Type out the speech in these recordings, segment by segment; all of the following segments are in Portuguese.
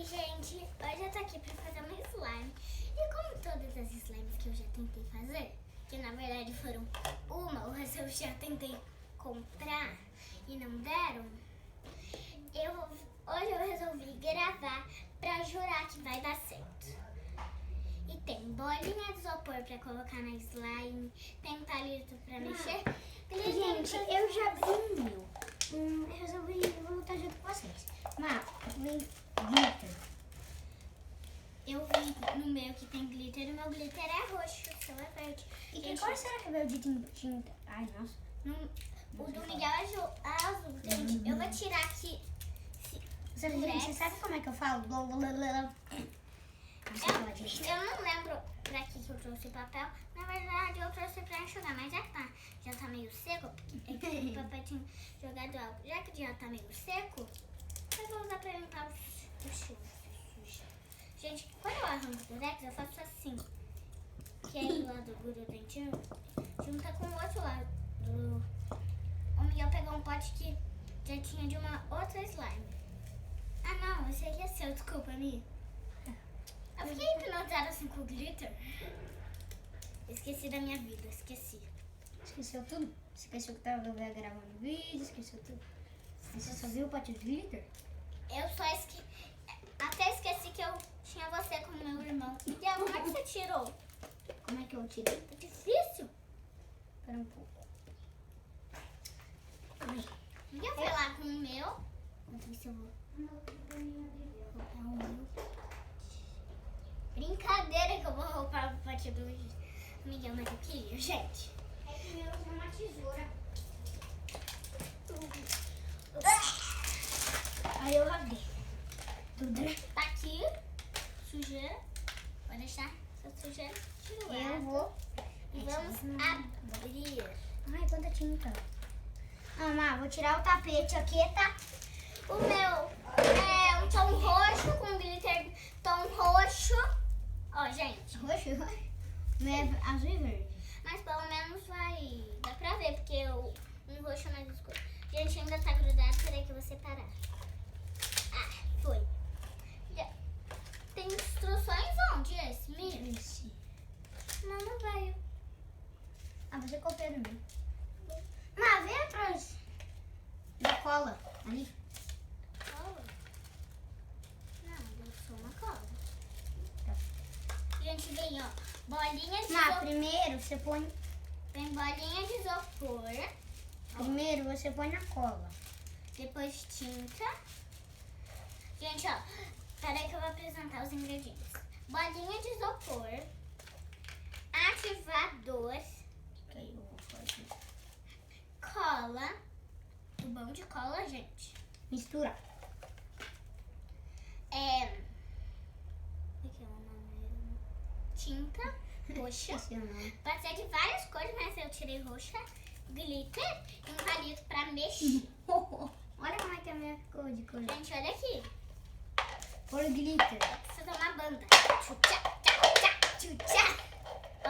Gente, hoje eu tô aqui pra fazer uma slime. E como todas as slimes que eu já tentei fazer, que na verdade foram uma, o resto eu já tentei comprar e não deram, hoje eu resolvi gravar pra jurar que vai dar certo. E tem bolinha de isopor pra colocar na slime, tem palito pra mexer. Gente, eu já vi o meu. Eu resolvi voltar junto com vocês. Mas, vem glitter. Eu vi no meu que tem glitter, o meu glitter é roxo, o seu é verde. E que cor será que veio de tinta? Ai, nossa. O do Miguel é azul, gente. Eu vou tirar aqui. Gente, você sabe como é que eu falo? Eu não lembro pra que eu trouxe o papel. Na verdade, eu trouxe pra enxugar, mas já tá meio seco. Porque o papai tinha jogado algo. Já que já tá meio seco, eu vou usar pra limpar o chão. Gente, quando eu arranco o durex, eu faço assim. Que aí o lado do dentinho junta com o outro lado. O Miguel pegou um pote que já tinha de uma outra slime. Ah, não, esse aqui é seu, desculpa, Mi. Eu fiquei hipnotizada assim com o glitter. Esqueci da minha vida, esqueci. Esqueceu tudo? Esqueceu que tava gravando vídeo, esqueceu tudo. Você só viu o pote de glitter? Eu só esqueci. Até esqueci que eu tinha você como meu irmão. E como é que você tirou? Como é que eu tirei? É difícil. Espera um pouco. Eu fui lá com o meu. Vamos ver se eu vou roubar o meu. Brincadeira que eu vou roubar o pote do Miguel, mas eu queria, gente. É que o meu usa uma tesoura. Aí eu rasguei. Tudo. Tá aqui, sujeira. Vou deixar essa sujeira de lado. Eu vou. E vamos abrir. Ai, quanta tinta. Mamãe, vou tirar o tapete aqui, tá? O meu é um tom roxo com glitter tom roxo. Ó, gente. Roxo? O meu é azul e verde. Mas pelo menos vai... Dá pra ver, porque um roxo é mais escuro. Gente, ainda tá grudado. Peraí que eu vou separar. Ah, foi. Tem instruções onde esse? Mi? Esse. Não veio. Ah, você copiou no meu. Mas vem atrás da cola. Ali. Cola? Não, deu só uma cola. Tá. Gente, vem, ó. Bolinha de Mas isopor. primeiro você põe. Vem bolinha de isopor. Primeiro você põe na cola. Depois tinta. Gente, ó. Peraí que eu vou apresentar os ingredientes. Bolinha de isopor. Ativador. Que aí eu vou fazer. Cola. Tubão de cola, gente. Mistura. O que é o nome? Tinta roxa. Esqueci o nome. Pode ser de várias cores, mas eu tirei roxa. Glitter e um palito pra mexer. Olha como é que é a minha cor de cor. Gente, olha aqui. Cor glitter. Precisa dar uma banda. Tchutchá, tchá, tchá, tchutchá. Ó.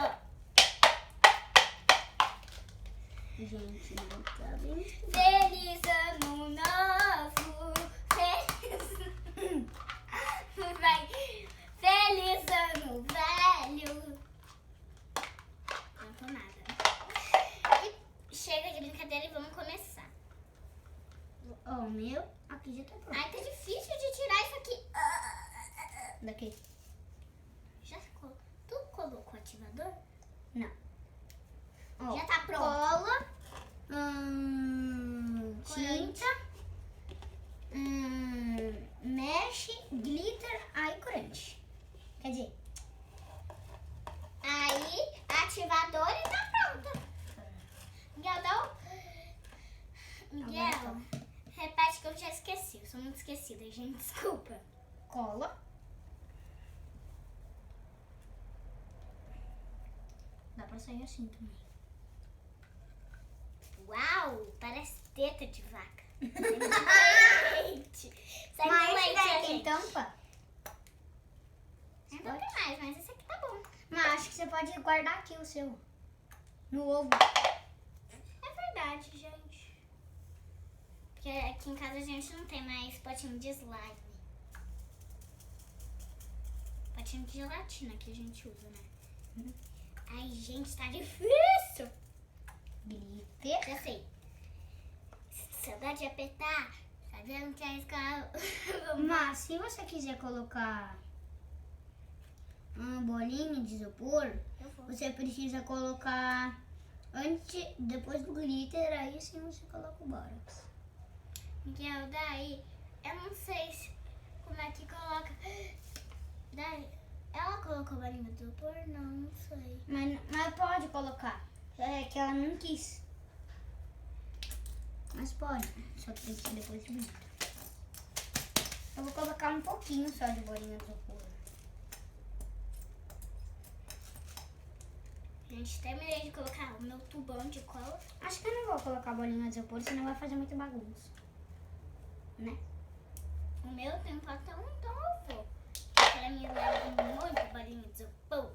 Gente, não tá bem. Feliz ano novo. Feliz... Vai. Feliz ano velho. Não tô nada. E chega de brincadeira e vamos começar. Ó, o meu aqui já tá pronto. Ai, tá difícil de tirar isso aqui. Daqui. Já ficou? Tu colocou ativador? Não. Ó, Já tá pronto. Cola. Tinta. Mesh, glitter, aí corante. Quer dizer, Aí, ativador e tá pronto. Miguel, dá Miguel, repete que eu já esqueci. Eu sou muito esquecida, gente. Desculpa. cola. Dá pra sair assim também. Uau, parece teta de vaca. Leite. Sai Mas com esse leite, daí tem gente. tampa? Ainda tem mais, mas esse aqui tá bom. Mas acho que você pode guardar aqui o seu. No ovo. É verdade, gente. Porque aqui em casa a gente não tem mais potinho de slime. potinho de gelatina que a gente usa, né? Ai, gente, tá difícil. Glitter. Já sei. Saudade de apertar. Tá vendo que a escala... Mas se você quiser colocar uma bolinha de isopor, Eu vou. você precisa colocar depois do glitter, aí sim você coloca o bórax. Miguel, daí, eu não sei como é que coloca. Daí, ela colocou bolinha de isopor? Não sei. Mas pode colocar. É que ela não quis. Mas pode. Só que tem que ser depois do glitter. Eu vou colocar um pouquinho só de bolinha de isopor. Gente, terminei de colocar o meu tubão de cola. Acho que eu não vou colocar bolinha de isopor, senão vai fazer muita bagunça. Né? O meu tem um potão, então eu vou. Pra mim leva muito bolinha de isopor.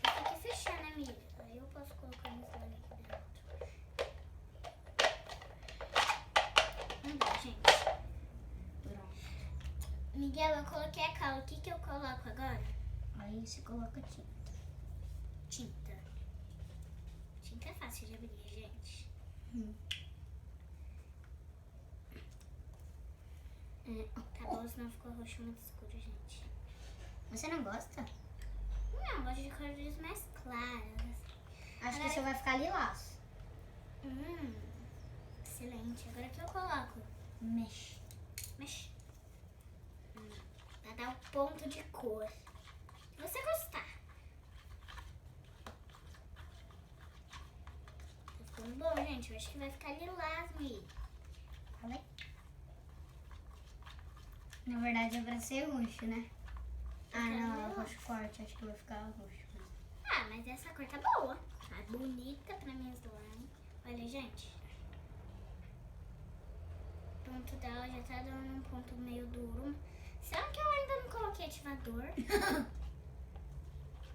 Tem que fechar, né, amiga? Aí eu posso colocar isso ali aqui dentro. Vamos lá, gente. Pronto. Miguel, eu coloquei a cola. O que eu coloco agora? Aí você coloca tinta. Tinta. Tinta é fácil de abrir, gente. Tá bom, senão ficou roxo muito escuro, gente. Você não gosta? Não, eu gosto de cores mais claras. Acho que você vai ficar lilás. Excelente. Agora o que eu coloco? Mexe. Mexe. Pra dar um ponto de cor. Se você gostar. Tá ficando bom, gente. Eu acho que vai ficar lilás, Mi. Falei? Na verdade é pra ser roxo, né? Ah, não, é roxo forte. Acho que vai ficar roxo. Ah, mas essa cor tá boa. Tá bonita pra minha slime. Olha, gente. O ponto dela já tá dando um ponto meio duro. Será que eu ainda não coloquei ativador?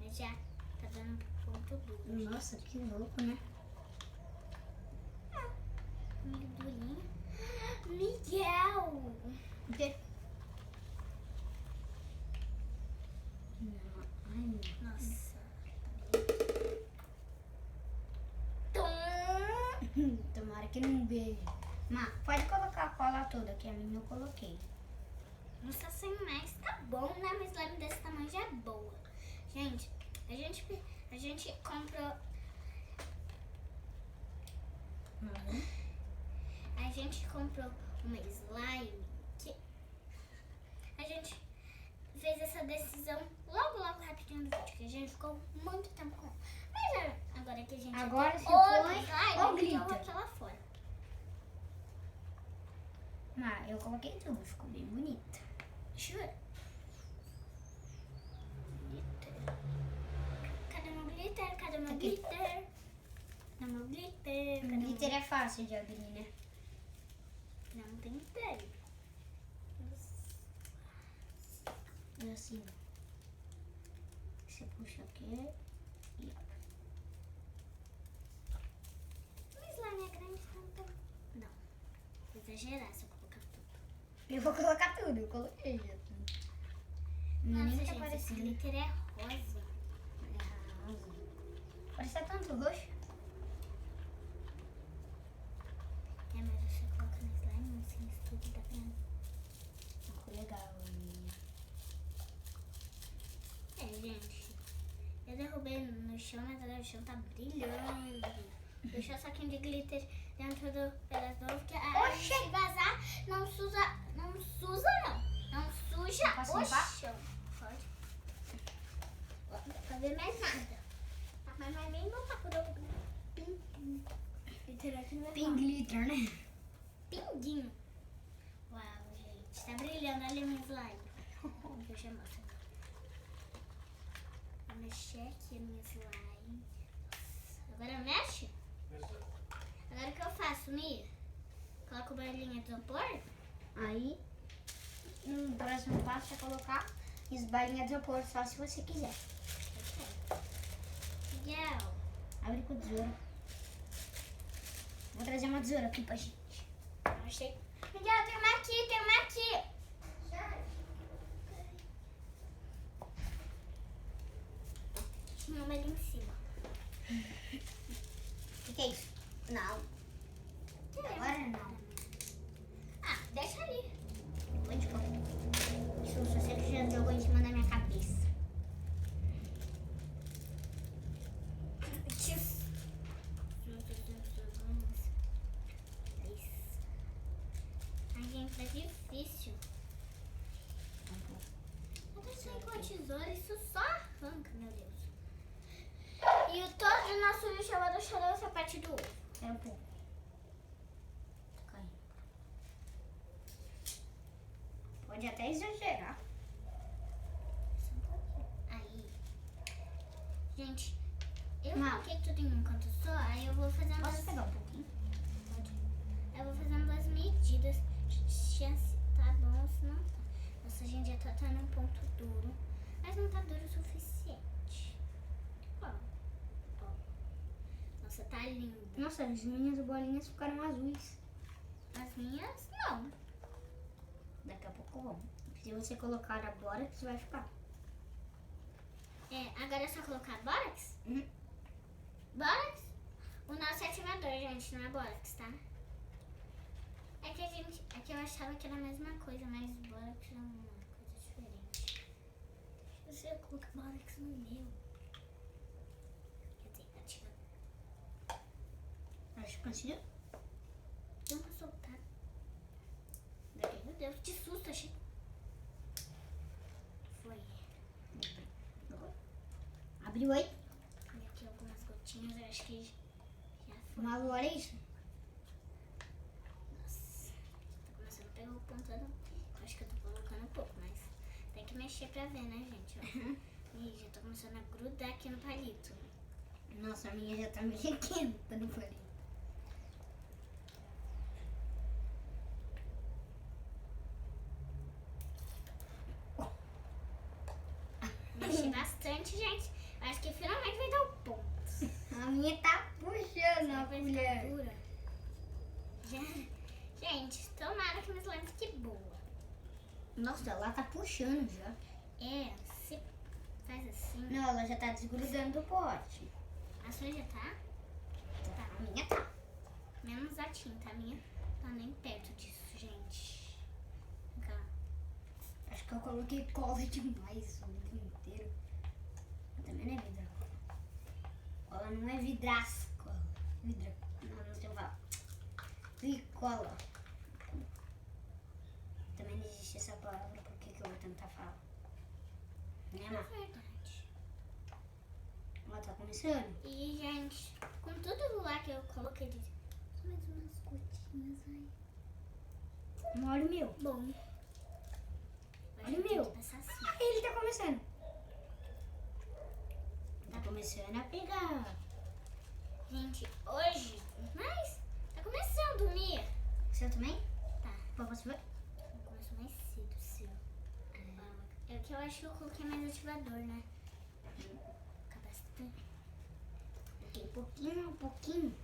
Mas já tá dando um ponto duro. Nossa, que louco, né? Meio durinho. Miguel! O quê? Não, ai, não. Nossa. Tomara que não beije. Má, pode colocar a cola toda, que a minha eu coloquei. Nossa, sem mais tá bom, né? Uma slime desse tamanho já é boa. Gente, a gente comprou. A gente comprou uma slime que a gente fez essa decisão logo rapidinho no vídeo, que a gente ficou muito tempo com. Mas agora que a gente Agora tem você outra põe slime, o a gente glitter. joga aquela fora. Má, eu coloquei tudo, ficou bem bonita. Jura? Glitter. Cadê meu glitter? Cadê meu Aqui. glitter? Cadê meu glitter? Cadê O meu glitter é fácil de abrir, né? Não tem ideia. É assim. Você puxa aqui e abre. Uma slime é grande tanto. Não. Vou exagerar se eu colocar tudo. Eu vou colocar tudo, eu coloquei já. Não, Nossa, nem tá gente, esse parecendo. glitter é rosa. É azul. Parece que tá tanto roxo. É, mas você coloca na slime, assim, isso tudo tá vendo? Ficou legal a minha. É, gente. Eu derrubei no chão, mas agora o chão tá brilhando. Deixa o saquinho de glitter dentro do pedaço do ovo, que se vazar, não suja, não. Não suja Posso o limpar? chão. Pode. Ó, não dá pra ver mais nada. Mas vai bem botar por ovo. Glitter aqui não vai Tem glitter, né? Pinguinho. Uau, gente. Tá brilhando. Olha a minha slime. Deixa eu mostrar. Vou mexer aqui a minha slime. Agora mexe? Agora o que eu faço, Mia? Coloco bolinha de isopor? Aí, no próximo passo é colocar esbalinha de isopor só se você quiser. Ok. Miguel. Abre com tesoura. Vou trazer uma tesoura aqui pra gente. Achei. Miguel, tem uma aqui, tem uma aqui. lixiviador, isso só arranca, meu Deus. E todo o nosso lixiviador chorou essa parte do ovo. É um pouco. Caindo. Pode até exagerar. Só um pouquinho. Aí. Gente, eu Não. coloquei tudo em um canto só, aí eu vou fazendo Posso as... pegar um pouquinho? Pode. Aí eu vou fazendo as medidas. Se tá bom, se não tá. Nossa, a gente já tá num ponto duro. Mas não tá duro o suficiente. Ó. Ó. Nossa, tá lindo. Nossa, as minhas bolinhas ficaram azuis. As minhas, não. Daqui a pouco vão. Se você colocar a bórax, vai ficar. É, agora é só colocar bórax? Uhum. Bórax? O nosso é ativador, gente, não é bórax, tá? É que eu achava que era a mesma coisa, mas bórax é uma coisa diferente. Deixa eu colocar bórax no meu. Quer dizer, ativador. Acho que conseguiu. Deu uma soltada. Daqui. Meu Deus, que susto, achei. Foi. Abriu aí. Olha aqui algumas gotinhas, eu acho que já foi. Uma agora é isso. Nossa, tá começando a pegar o pontado. Acho que eu tô colocando um pouco, mas tem que mexer pra ver, né, gente? Ó. Ih, já tô começando a grudar aqui no palito. Nossa, a minha já tá meio quente no palito. Mexi bastante, gente. Acho que finalmente vai dar o ponto. A minha tá puxando a Vai colher. ficar dura. Gente, tomara que minha slime fique boa. Nossa, ela tá puxando já. É, se faz assim. Não, ela já tá desgrudando do pote. A sua já tá? Tá, a minha tá. Menos a tinta. A minha tá nem perto disso, gente. Vem cá. Acho que eu coloquei cola demais o livro inteiro. Também não é vidro. Cola não é vidraça. Cola. Vidra. Não sei falar. Cola. Também não existe essa palavra, por que eu vou tentar falar? Né, É Má? verdade. Ela tá começando? E, gente, com tudo lá que eu coloquei de... Só mais umas gotinhas aí. Olha o meu. Bom. Olha o meu. Passar assim. Ah, ele tá começando. Tá começando a pegar. Gente, hoje... Mas tá começando, Mia. O seu também? Tá. Posso ver? Começou mais cedo o seu. É que eu acho que eu coloquei mais ativador, né? Fica bastante. Um pouquinho.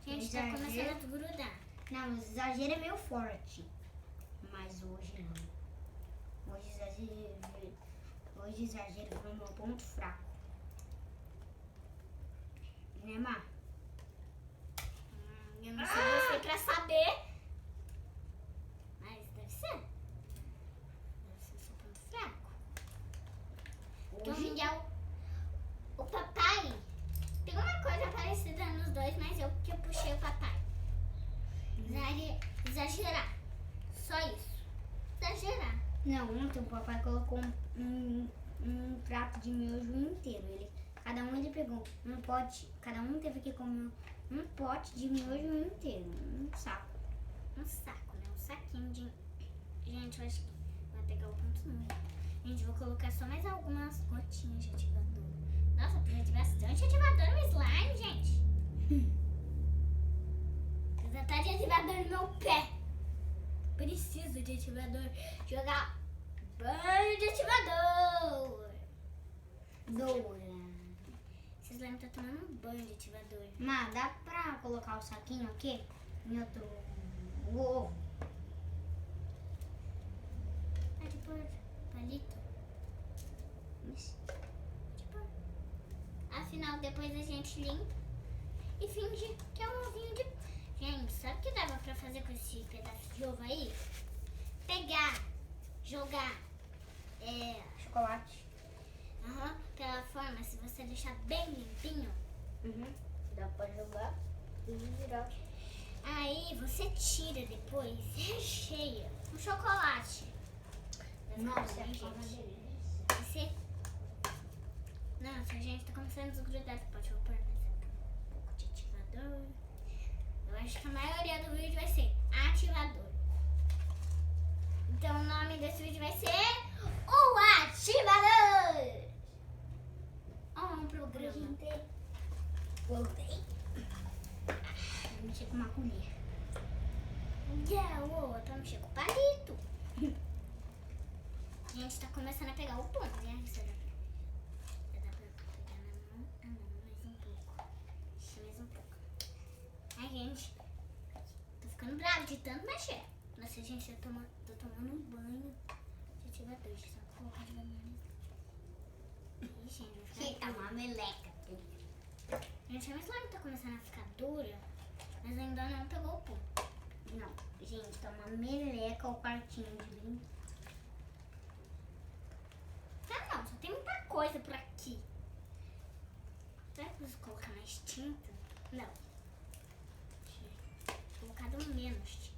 Gente, tá começando a desgrudar. Não, o exagero é meio forte. Mas hoje não. Hoje exagero foi meu ponto fraco. Né, Má? Eu não sei você pra saber. Mas deve ser. Deve ser seu ponto fraco. Porque o Hoje Miguel, o papai, tem uma coisa parecida nos dois, mas eu que eu puxei o papai. Exagerar. Só isso. Exagerar. Não, ontem o papai colocou um prato de miojo inteiro. Cada um pegou um pote, cada um teve que comer um pote de miojo inteiro, um saco. Um saco, né? Um saquinho de... Gente, eu acho que vai pegar o ponto número. Gente, vou colocar só mais algumas gotinhas de ativador. Nossa, precisa de bastante ativador no slime, gente. Precisa até de ativador no meu pé. Preciso de ativador. Jogar banho de ativador. Doura. Esse slime tá tomando um banho de ativador. Má, dá pra colocar o saquinho aqui em outro ovo? Pode pôr palito. Isso. Pode pôr. Afinal, depois a gente limpa e finge que é um ovinho de... Gente, sabe o que dava pra fazer com esse pedaço de ovo aí? Pegar, jogar, Chocolate. pela forma, se você deixar bem limpinho, Dá pra jogar e virar. aí você tira depois, recheia com chocolate. Nossa, Vai é ficar uma bem, gente. delícia. Você Nossa, a gente tá começando a desgrudar. Você pode pôr um pouco de ativador. Eu acho que a maioria do vídeo vai ser ativador. Então o nome desse vídeo vai ser o Ativador. Um programa. Voltei. Vou mexer com uma colher. Eu tô mexendo com o palito. A gente tá começando a pegar o tom, né? Você dá pra pegar na mão? Ah, não, mais um pouco. Deixa mais um pouco. Ai, gente, tô ficando brava de tanto mexer. Nossa, gente, tô tomando um banho de ativador. Deixa eu só colocar de banho. Ih, gente, vai ficar... Eita, uma meleca. Gente, a minha slime tá começando a ficar dura, mas ainda não pegou o ponto. Não, gente, tá uma meleca o quartinho de brinco. Tá não, só tem muita coisa por aqui. Será que eu preciso colocar mais tinta? Não. Tinha colocado menos tinta.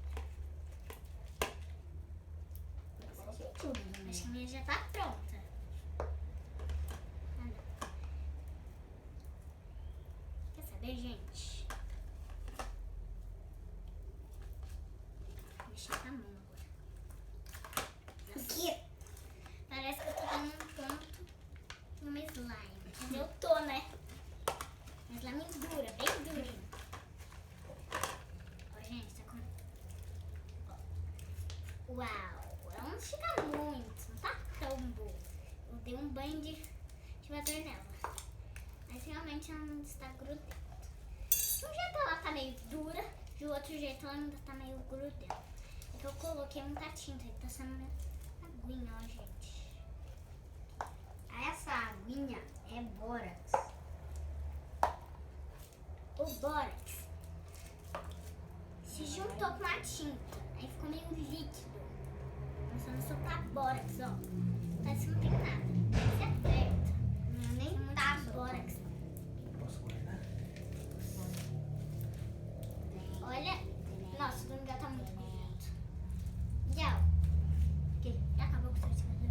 Tudo, né? Acho que a minha já tá pronta. Ah, não. Quer saber, gente? Vou mexer com a mão agora. O quê? Parece que eu tô dando um ponto numa slime. Mas eu tô, né? Uma slime dura, bem durinha. Ó, gente, tá com... Uau, ela não fica muito, não tá tão boa. Eu dei um banho de ativador nela. Mas realmente ela não está grudenta. De um jeito ela tá meio dura, de outro jeito ela ainda tá meio grudenta. É que eu coloquei muita tinta e tá sendo aguinha, ó, gente. Essa aguinha é bórax. O bórax se juntou com a tinta, aí ficou meio líquido. Começando a soltar bórax, ó. Parece que não tem nada. Você aperta. Não, nem Tem muito tá bórax. Posso guardar? Olha, nossa, o lugar tá muito bonito. Já, Que? já acabou com o seu ativador?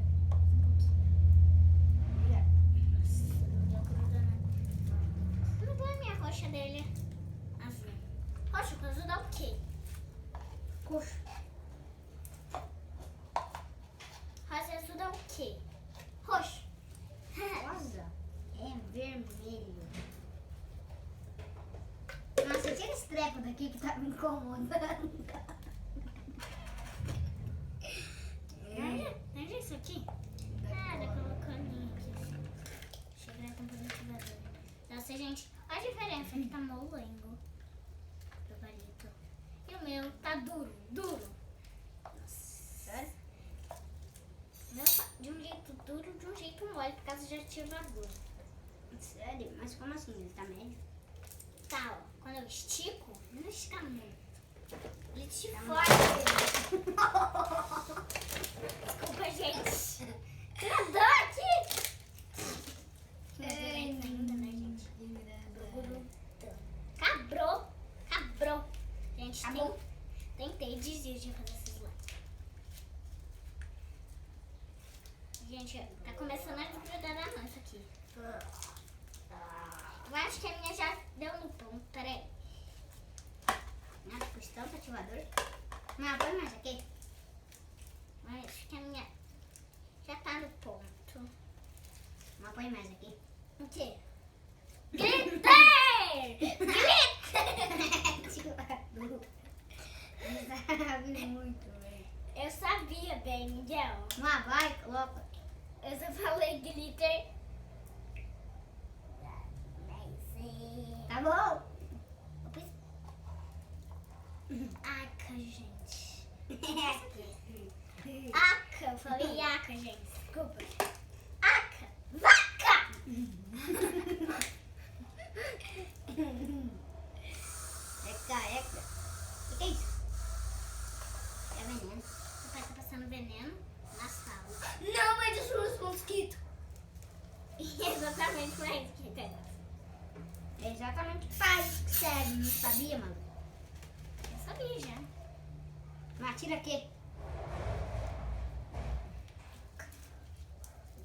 Obrigada. Já grudou na... Grudou a minha roxa dele. Azul. Roxa, com azul dá o quê? Coxa. Rosa e azul dá o quê? Roxo. Rosa é vermelho. Nossa, tira esse treco daqui que tá me incomodando. Veja isso aqui. Ah, dá colocando aqui. Chega a tampa do ativador. Nossa, gente, olha a diferença que tá molengo do palito. E o meu tá duro, duro. Sério? O meu tá de um jeito duro, de um jeito mole, por causa de ativador. Sério? Mas como assim? Ele tá médio? Tá, ó. Quando eu estico, não estica muito. Ele te Tá forte. Desculpa, gente. Que dor aqui. Mas é ainda, né, gente? Cabrou. Cabrou. Gente, Acabou. tentei desistir de fazer esses lá. Gente, tá começando a desgrudar na mão isso aqui. Eu acho que a minha já deu no ponto. Peraí. Nossa, custa tanto ativador. Não, põe mais aqui. Eu acho que a minha já tá no ponto. Não, põe mais aqui. O quê? Glitter! Glitter! Ativador. Ele sabe muito, velho. Eu sabia bem, Miguel. Mas vai, coloca. Eu só falei glitter. Tá bom? Aca, gente. Aca, eu falei aca, gente. Desculpa. Aca! Vaca! Eca. O que é isso? É veneno. O pai tá passando veneno na sala. Não, mas isso é um mosquito. Exatamente pra isso que tem. É exatamente o que faz. Sério, não sabia, mano? Eu sabia já. Mas tira aqui.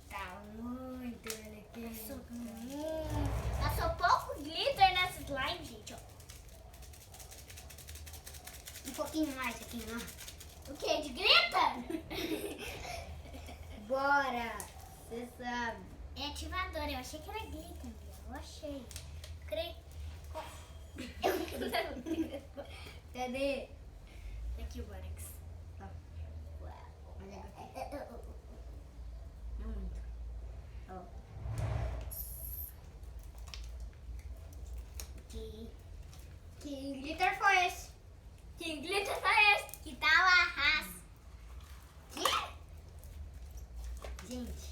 Tá muito ele aqui. Passou com pouquinho mais aqui, ó. O que? De glitter? Bora! Você sabe. É ativador, eu achei que era glitter, eu achei. Creio. Eu Cadê? Aqui o Borax. Tá. Olha aqui. Não muito. Ó. Que glitter foi esse? Que glitter foi esse? Que tal a raça? Que? Gente,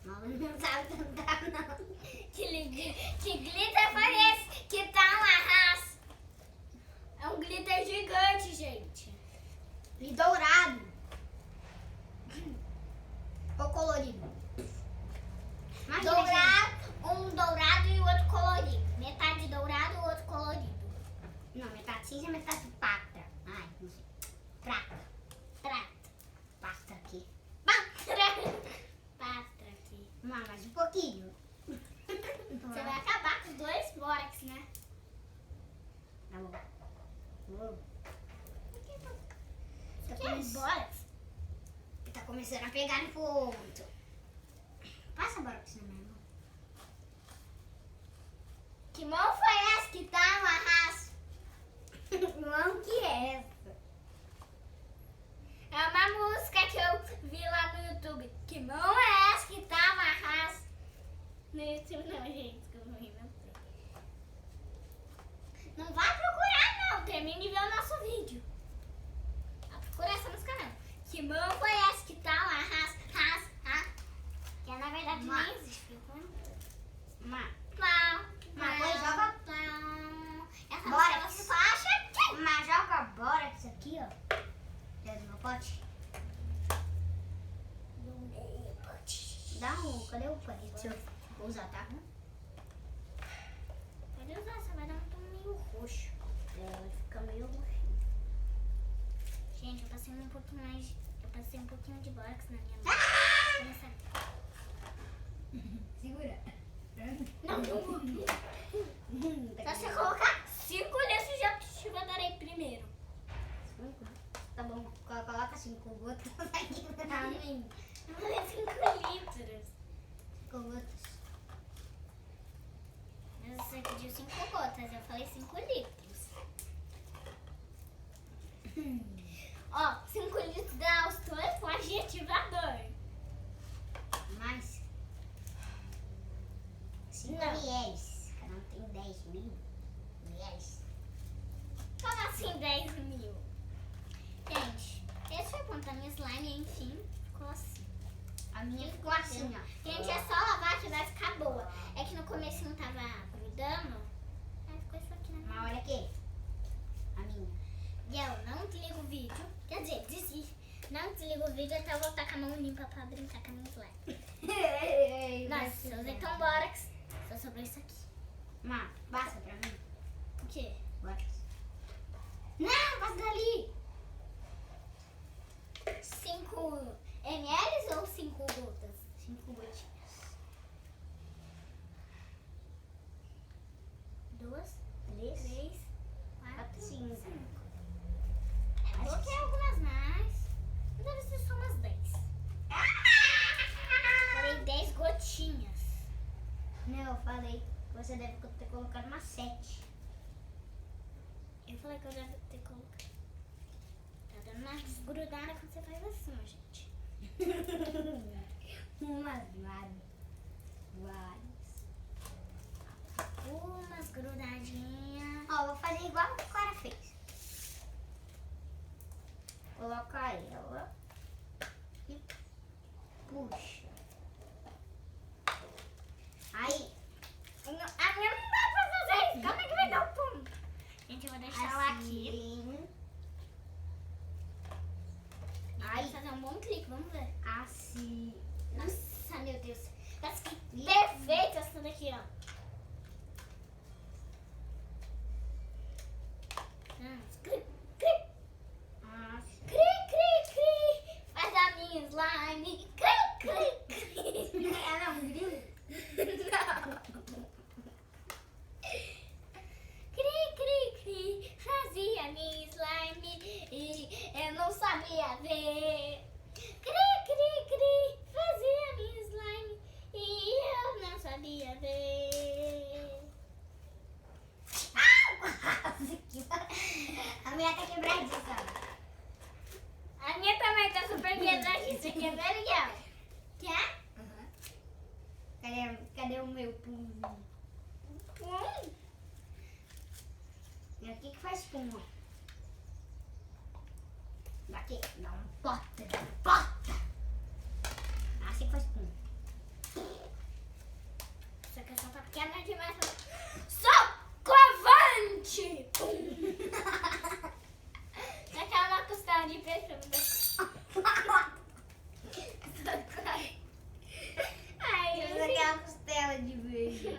mal não sabe cantar, não. Que glitter foi esse? Que tal a raça? É um glitter gigante, gente. E dourado. Ou colorido. Imagina, Um dourado e o outro colorido. Metade dourado e o outro colorido. gente. Não, metade cinza, metade prata. Ai, não sei. Prata. Prata. Pasta aqui. Patra aqui. Não, mais um pouquinho. Você vai acabar com os dois Borax, né? Tá bom. Uou. Isso aqui é Borax? Tá começando a pegar no ponto. Passa agora pra você, meu irmão. Que mão foi essa que tá uma raça? Não, que é essa? É uma música que eu vi lá no YouTube. Que mão é essa que tá uma raça? No YouTube não, gente, que eu não sei. Não vai procurar não, termine de ver o nosso vídeo. Vai procurar essa música não. Que mão foi essa que tá uma raça? Que na verdade nem existe, viu? Mas Mas joga. Essa Bora. música você só acha que... Mas joga Borax aqui, ó. Dentro do meu pote. Dá um. Cadê o palito? Se eu vou usar, tá? Pode usar, você vai dar um tom meio roxo. Vai ficar meio roxinho. Gente, eu passei um pouquinho mais... Eu passei um pouquinho de Borax na minha mão. Começa... Segura. Não, Só você colocar 5 litros de ativador aí primeiro. Tá bom. Coloca 5 gotas aqui pra mim. Não é 5 litros. 5 gotas. Mas você pediu 5 gotas, eu falei 5 litros. Ó, 5 litros dá os 2 pós de ativador. Mais 5 Não. ml. Cada um tem 10 mil ml. Como assim 10 mil? Gente, esse foi quanto a minha slime, enfim, ficou assim. A minha ficou assim, ó. Gente, é só lavar que vai ficar boa. É que no começo não tava grudando. Aí ficou isso aqui na minha. Mas olha aqui. A minha. E eu não desligo o vídeo. Quer dizer, desligo. Não desligo o vídeo até eu voltar com a mão limpa pra brincar com a minha slime. Nossa, eu usei tão Borax. Só sobrou isso aqui. Má, passa pra mim. O quê? Bora. Não, passa dali. 5 ml ou 5 gotas? 5 gotinhas. 2, 3, 3, 4, 4, 5. 5. Eu coloquei algumas mais. Deve ser só umas 10. Falei 10 gotinhas. Não, eu falei. Você deve ter colocado uma 7. Eu falei que eu deve ter colocado. Tá dando uma desgrudada quando você faz assim, ó, gente. Umas várias. Umas grudadinhas. Ó, vou fazer igual o cara fez. Coloca ela e puxa. Aí, A minha não dá pra fazer isso. Como é que vai dar o ponto? Gente, eu vou deixar ela aqui. assim, Aí fazer um bom clique, vamos ver. assim. Nossa, meu Deus. Parece que perfeito essa daqui, ó. Cri, cri, Assim. cri, cri, cri. Faz a minha slime. Cri, cri, cri. Ela é um grilo? Não. Cri, cri, cri. Fazia minha slime. E meu pãozinho. E aqui que faz espuma. Daqui, dá um bota. Assim que faz espuma. Só que essa tá pequena demais. Socovante! Já que é uma costela de peixe. Ai, Isso aqui é uma costela de beijo.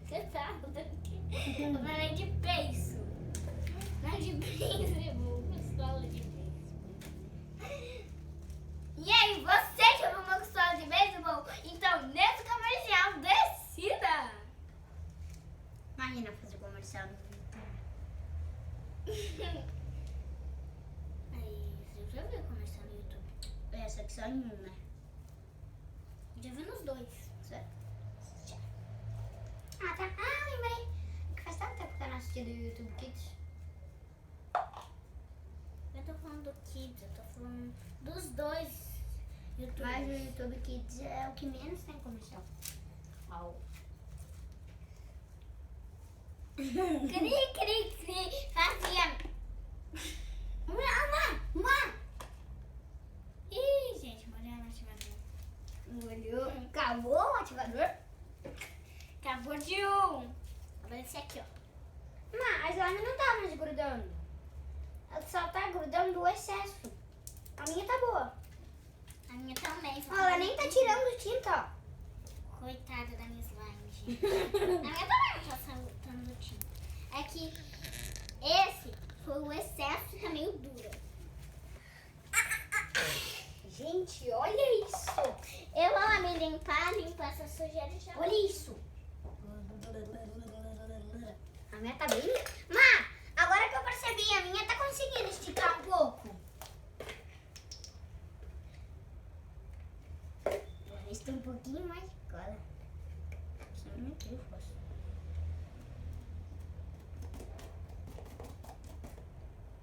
Você tá eu falei de peixe. Não é de beisebol, costela de beisebol. E aí, você já viu uma costela de beisebol? Então, nesse comercial, decida! Imagina fazer comercial no YouTube. Aí, você já viu comercial no YouTube? Essa aqui só em um, né? Já vi nos dois. Certo. Ah, tá. Ah, lembrei. Que faz tanto tempo que eu não assisti do YouTube Kids. Eu tô falando do Kids, eu tô falando dos dois YouTubers. Mas o YouTube Kids é o que menos tem comercial. Au. Cri, fazia. Uma. Ih, gente, molhou no ativador. Molhou. Acabou o ativador? Acabou de um. Aparece aqui, ó. Mas ela não tá mais grudando. Ela só tá grudando do excesso. A minha tá boa. A minha também. Ó, ela nem tá tirando tinta, ó. Coitada da minha slime, gente. A minha também não tá soltando tinta. É que esse foi o excesso que tá meio dura. Gente, olha isso. Eu vou lá me limpar essa sujeira e já. Olha isso. A minha tá bem... Má, agora que eu percebi, a minha tá conseguindo esticar um pouco. Vou ver se tem um pouquinho mais de cola. Só um minuto eu faço.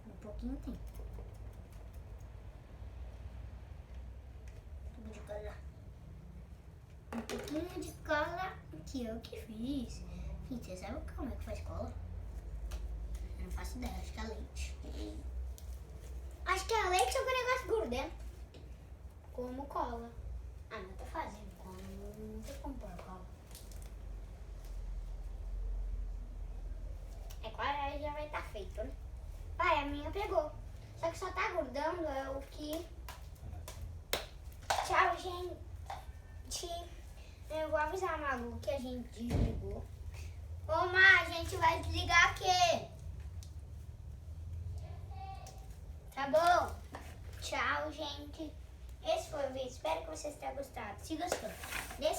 Um pouquinho tem. Tudo de cola. Um pouquinho de cola que eu que fiz. Gente, você sabe como é que faz cola? Eu não faço ideia, acho que é leite. Acho que é leite ou com negócio duro dentro. Como cola. Ah, não tô fazendo cola, não tem como pôr cola. É claro, aí já vai estar feito, né? Pai, a minha pegou. Só que só tá grudando é o que... Tchau, gente. Eu vou avisar a Malu que a gente desligou. Ô, Má, a gente vai desligar aqui. Tá bom? Tchau, gente. Esse foi o vídeo. Espero que vocês tenham gostado. Se gostou, deixa